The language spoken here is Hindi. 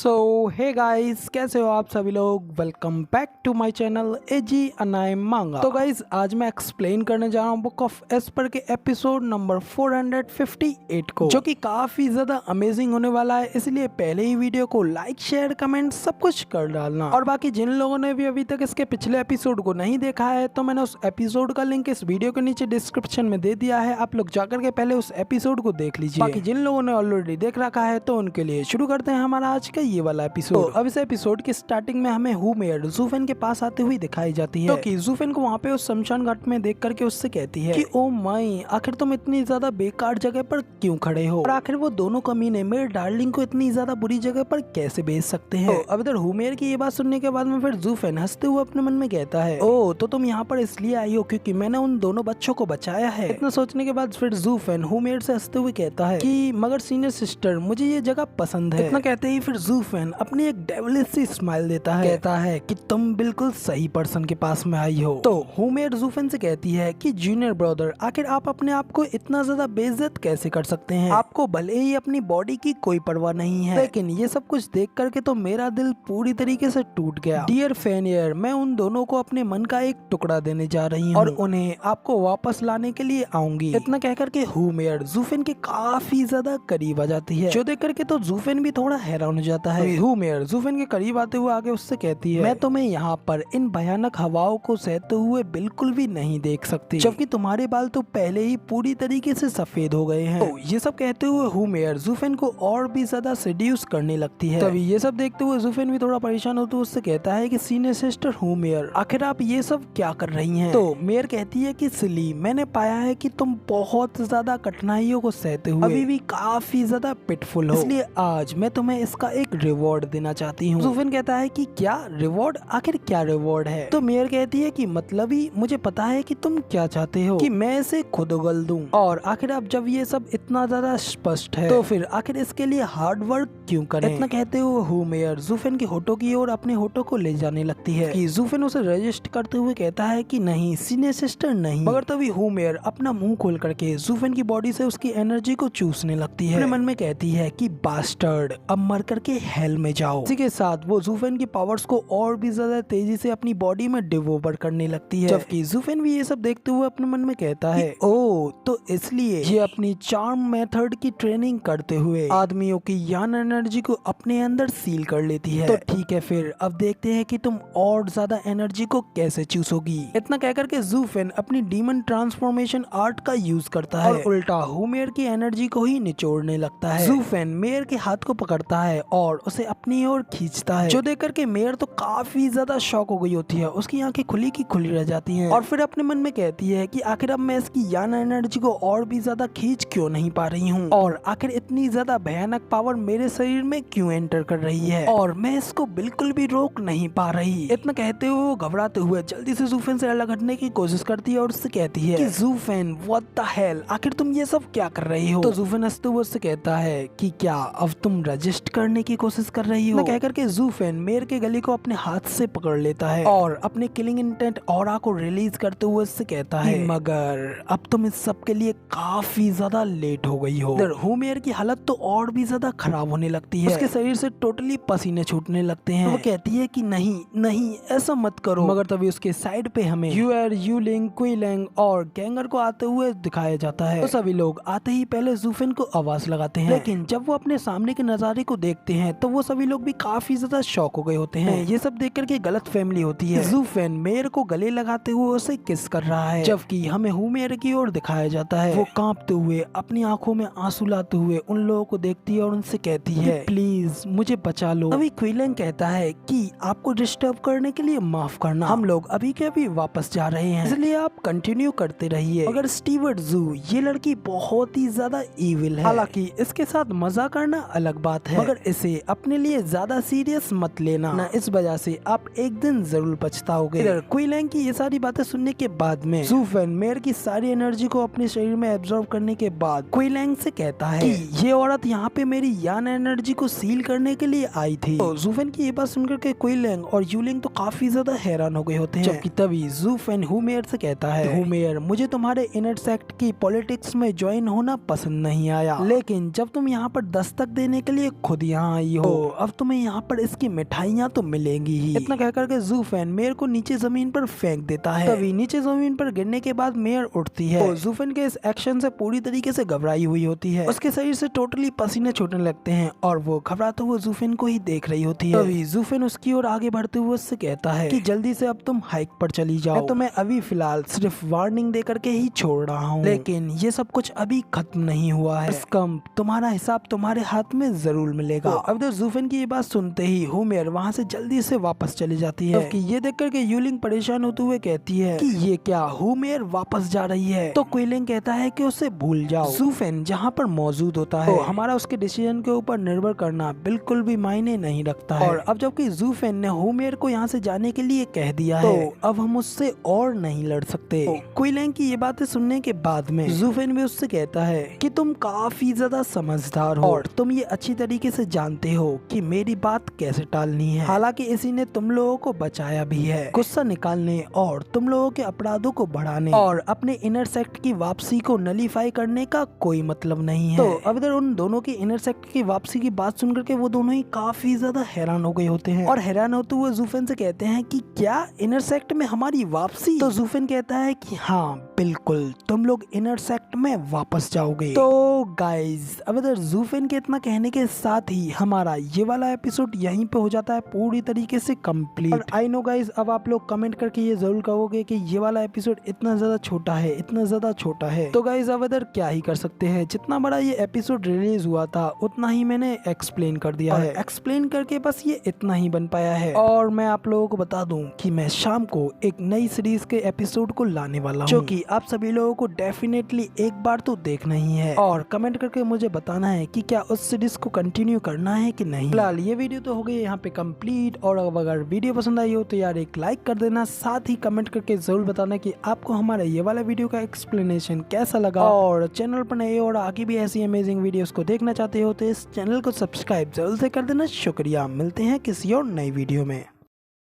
सो हे गाइस, कैसे हो आप सभी लोग। Welcome back to my channel एजी अनाय मांगा। तो गाइस, आज मैं एक्सप्लेन करने जा रहा हूँ बुक ऑफ एस्पर के एपिसोड नंबर 458 को, जो कि काफी ज्यादा अमेजिंग होने वाला है। इसलिए पहले ही वीडियो को लाइक शेयर कमेंट सब कुछ कर डालना। और बाकी जिन लोगों ने भी अभी तक इसके पिछले एपिसोड को नहीं देखा है, तो मैंने उस एपिसोड का लिंक इस वीडियो के नीचे डिस्क्रिप्शन में दे दिया है। आप लोग जाकर के पहले उस एपिसोड को देख लीजिए। बाकी जिन लोगों ने ऑलरेडी देख रखा है, तो उनके लिए शुरू करते हैं हमारा आज का ये वाला एपिसोड। तो अब इस एपिसोड की स्टार्टिंग में हमें हुमेर ज़ूफेन के पास आते हुए दिखाई जाती है, तो कि ज़ूफेन को वहाँ पे उस शमशान घाट में देख करके उससे कहती है कि ओ माई, आखिर तुम इतनी ज्यादा बेकार जगह पर क्यों खड़े हो, और आखिर वो दोनों कमीने मेरे डार्लिंग को इतनी ज्यादा बुरी जगह पर कैसे भेज सकते हैं। तो अब इधर हुमेर की ये बात सुनने के बाद में फिर ज़ूफेन हंसते हुए अपने मन में कहता है, ओ तो तुम यहाँ पर इसलिए आई हो क्योंकि मैंने उन दोनों बच्चों को बचाया है। इतना सोचने के बाद फिर ज़ूफेन हुमेर से हंसते हुए कहता है कि मगर सीनियर सिस्टर, मुझे ये जगह पसंद है। इतना कहते ही फिर ज़ूफेन अपनी एक डेविलिश सी स्माइल देता है, कहता है कि तुम बिल्कुल सही पर्सन के पास में आई हो। तो हुमेर ज़ूफेन से कहती है कि जूनियर ब्रदर, आखिर आप अपने आप को इतना ज्यादा बेइज्जत कैसे कर सकते हैं। आपको भले ही अपनी बॉडी की कोई परवाह नहीं है, लेकिन ये सब कुछ देख करके तो मेरा दिल पूरी तरीके से टूट गया। डियर फेनियर, मैं उन दोनों को अपने मन का एक टुकड़ा देने जा रही हूँ और उन्हें आपको वापस लाने के लिए आऊंगी। इतना कह करके हुमेर ज़ूफेन के काफी ज्यादा करीब आ जाती है, जो देख करके तो ज़ूफेन भी थोड़ा हैरान हो जाता है। हुमेर ज़ूफेन के करीब आते हुए आगे उससे कहती है, मैं तुम्हें यहाँ पर इन भयानक हवाओं को सहते हुए बिल्कुल भी नहीं देख सकती, जबकि तुम्हारे बाल तो पहले ही पूरी तरीके से सफेद हो गए हैं। तो ये सब कहते हुए हुमेर ज़ूफेन को और भी ज्यादा सेड्यूस करने लगती है। तभी ये सब देखते हुए ज़ूफेन भी थोड़ा परेशान होते हुए उससे कहता है कि सीनियर सिस्टर हुमेर, आखिर आप ये सब क्या कर रही हैं। तो मेयर कहती है कि सिली, मैंने पाया है कि तुम बहुत ज्यादा कठिनाइयों को सहते हुए अभी भी काफी ज्यादा पिटफुल हो, इसलिए आज मैं तुम्हें इसका एक रिवॉर्ड देना चाहती हूँ। ज़ूफेन कहता है कि क्या रिवॉर्ड, आखिर क्या रिवॉर्ड है। तो मेयर कहती है कि मतलब ही मुझे पता है कि तुम क्या चाहते हो, कि मैं इसे खुद उगल दूं। और आखिर अब जब ये सब इतना ज्यादा स्पष्ट है, तो फिर आखिर इसके लिए हार्ड वर्क क्यों करें। इतना कहते हुए हुमेर ज़ूफेन की होठों की ओर अपने होठों को ले जाने लगती है, कि ज़ूफेन उसे रजिस्ट करते हुए कहता है कि नहीं सीनियर सिस्टर नहीं। मगर तभी हुमेर अपना मुंह खोल करके ज़ूफेन की बॉडी से उसकी एनर्जी को चूसने लगती है। अपने मन में कहती है कि बास्टर्ड, अब मर करके हेल में जाओ। इसी के साथ वो ज़ूफेन की पावर्स को और भी ज्यादा तेजी से अपनी बॉडी में डिवोवर करने लगती है, जबकि ज़ूफेन भी ये सब देखते हुए अपने मन में कहता है, ओ तो इसलिए ये अपनी चार्म मेथड की ट्रेनिंग करते हुए आदमियों की यान एनर्जी को अपने अंदर सील कर लेती है। तो ठीक है, फिर अब देखते हैं कि तुम और ज्यादा एनर्जी को कैसे चूसोगी। इतना कहकर के ज़ूफेन अपनी डीमन ट्रांसफॉर्मेशन आर्ट का यूज करता है और उल्टा हुमेर की एनर्जी को ही निचोड़ने लगता है। ज़ूफेन मेयर के हाथ को पकड़ता है और उसे अपनी ओर खींचता है, जो देखकर के मेयर तो काफी ज्यादा शॉक हो गई होती है। उसकी आंखें खुली की खुली रह जाती हैं और फिर अपने मन में कहती है कि आखिर अब मैं इसकी यान एनर्जी को और भी ज्यादा खींच क्यों नहीं पा रही हूँ, और आखिर इतनी ज्यादा भयानक पावर मेरे शरीर में क्यों एंटर कर रही है, और मैं इसको बिल्कुल भी रोक नहीं पा रही। इतना कहते हुए वो घबराते हुए जल्दी से ज़ूफेन से अलग हटने की कोशिश करती है और उससे कहती है कि ज़ूफेन व्हाट द हेल, आखिर तुम ये सब क्या कर रही हो। तो ज़ूफेन हंसते हुए उससे कहता है कि क्या अब तुम रजिस्ट करने की कोशिश कर रही हो। कहकर के ज़ूफेन मेयर के गले को अपने हाथ से पकड़ लेता है और अपने किलिंग इंटेंट ऑरा को रिलीज करते हुए उससे कहता है, मगर अब तुम इस सब के लिए काफी ज्यादा लेट हो गई हो। हुमेर की हालत तो और भी ज्यादा खराब होने लगती है, उसके शरीर से टोटली पसीने छूटने लगते हैं। तो वो कहती है कि नहीं नहीं ऐसा मत करो। मगर तभी उसके साइड पे हमें यूएर, यूलिंग, क्विलेंग और गैंगर को आते हुए दिखाया जाता है। तो सभी लोग आते ही पहले ज़ूफेन को आवाज लगाते हैं, लेकिन जब वो अपने सामने के नजारे को देखते हैं तो वो सभी लोग भी काफी ज्यादा शॉक हो गए होते हैं। ये सब देख करके गलत फैमिली होती है। ज़ूफेन मेयर को गले लगाते हुए उसे किस कर रहा है, जबकि हमें हुमेर की ओर दिखाया जाता है। वो कांपते हुए अपनी आंखों में आंसू लाते हुए उन लोगों को देखती है और उनसे कहती है प्लीज मुझे बचा लो। तभी क्विलेंग कहता है कि आपको डिस्टर्ब करने के लिए माफ करना, हम लोग अभी के अभी वापस जा रहे हैं, इसलिए आप कंटिन्यू करते रहिए। मगर स्टीवर्ट ज़ू, ये लड़की बहुत ही ज्यादा इविल है, हालांकि इसके साथ मजा करना अलग बात है, मगर इसे अपने लिए ज्यादा सीरियस मत लेना, ना इस वजह से आप एक दिन जरूर पछताओगे। इधर क्विलेंग की ये सारी बातें सुनने के बाद में ज़ूफेन मेयर की सारी एनर्जी को अपने शरीर में एब्जॉर्ब करने के बाद क्विलेंग से कहता है कि ये औरत यहाँ पे मेरी यान एनर्जी को सील करने के लिए आई थी। तो ज़ूफेन की ये बात सुनकर के क्विलेंग और यूलिंग तो काफी ज्यादा हैरान हो गए होते हैं, जबकि तभी ज़ूफेन हुमेर से कहता है, हुमेर मुझे तुम्हारे इनर सेक्ट की पॉलिटिक्स में ज्वाइन होना पसंद नहीं आया, लेकिन जब तुम यहाँ पर दस्तक देने के लिए खुद यहाँ आई रही हो, अब तुम्हें यहाँ पर इसकी मिठाइयाँ तो मिलेंगी ही। इतना कह करके ज़ूफेन मेयर को नीचे जमीन पर फेंक देता है। तभी नीचे जमीन पर गिरने के बाद मेयर उठती है। ज़ूफेन के इस एक्शन से पूरी तरीके से घबराई हुई होती है। उसके शरीर से टोटली पसीने छूटने लगते हैं और वो घबराते हुए ज़ूफेन को ही देख रही होती है। तभी ज़ूफेन उसकी ओर आगे बढ़ते हुए उससे कहता है कि जल्दी से अब तुम हाइक पर चली जाओ। मैं तुम्हें अभी फिलहाल सिर्फ वार्निंग दे करके ही छोड़ रहा हूँ, लेकिन ये सब कुछ अभी खत्म नहीं हुआ है। तुम्हारा हिसाब तुम्हारे हाथ में जरूर मिलेगा। अब ज़ूफेन की ये बात सुनते ही होमेर वहाँ से जल्दी से वापस चली जाती है। कि ये देख करके यूलिंग परेशान होते हुए कहती है कि ये क्या, होमेर वापस जा रही है? तो क्विलिंग कहता है कि उसे भूल जाओ। ज़ूफेन जहाँ पर मौजूद होता है, तो हमारा उसके डिसीजन के ऊपर निर्भर करना बिल्कुल भी मायने नहीं रखता है। और अब जबकि ज़ूफेन ने होमेर को यहाँ से जाने के लिए कह दिया है, तो अब हम उससे और नहीं लड़ सकते। क्विलिंग की ये बातें सुनने के बाद में ज़ूफेन भी उससे कहता है कि तुम काफी ज्यादा समझदार हो और तुम ये अच्छी तरीके से जानते हो कि मेरी बात कैसे टालनी है। हालांकि इसी ने तुम लोगों को बचाया भी है। गुस्सा निकालने और तुम लोगों के अपराधों को बढ़ाने और अपने इनर सेक्ट की वापसी को नलीफाई करने का कोई मतलब नहीं है। तो अब इधर उन दोनों की इनर सेक्ट की वापसी की बात सुनकर के वो दोनों ही काफी ज्यादा हैरान हो गए होते हैं और हैरान होते हुए ज़ूफेन से कहते हैं कि क्या इनर सेक्ट में हमारी वापसी? तो ज़ूफेन कहता है कि हाँ बिल्कुल, तुम लोग इनर सेक्ट में वापस जाओगे। तो गाइज अब इधर ज़ूफेन के इतना कहने के साथ ही हमारा ये वाला एपिसोड यहीं पे हो जाता है पूरी तरीके से कंप्लीट। आई नो गाइज, अब आप लोग कमेंट करके ये जरूर कहोगे कि ये वाला एपिसोड इतना ज्यादा छोटा है, इतना ज्यादा छोटा है। तो गाइज अब इधर क्या ही कर सकते हैं, जितना बड़ा ये एपिसोड रिलीज हुआ था उतना ही मैंने एक्सप्लेन कर दिया है। एक्सप्लेन करके बस ये इतना ही बन पाया है। और मैं आप लोगों को बता दूं कि मैं शाम को एक नई सीरीज के एपिसोड को लाने वाला हूँ, जो कि आप सभी लोगों को डेफिनेटली एक बार तो देखना ही है। और कमेंट करके मुझे बताना है कि क्या उस सीरीज को कंटिन्यू करना है कि नहीं। फिलहाल ये वीडियो तो हो गई यहाँ पे कंप्लीट, और अगर वीडियो पसंद आई हो तो यार एक लाइक कर देना, साथ ही कमेंट करके जरूर बताना कि आपको हमारा ये वाला वीडियो का एक्सप्लेनेशन कैसा लगा। और चैनल पर नए और आगे भी ऐसी अमेजिंग वीडियोस को देखना चाहते हो तो इस चैनल को सब्सक्राइब जरूर से कर देना। शुक्रिया, मिलते हैं किसी और नई वीडियो में।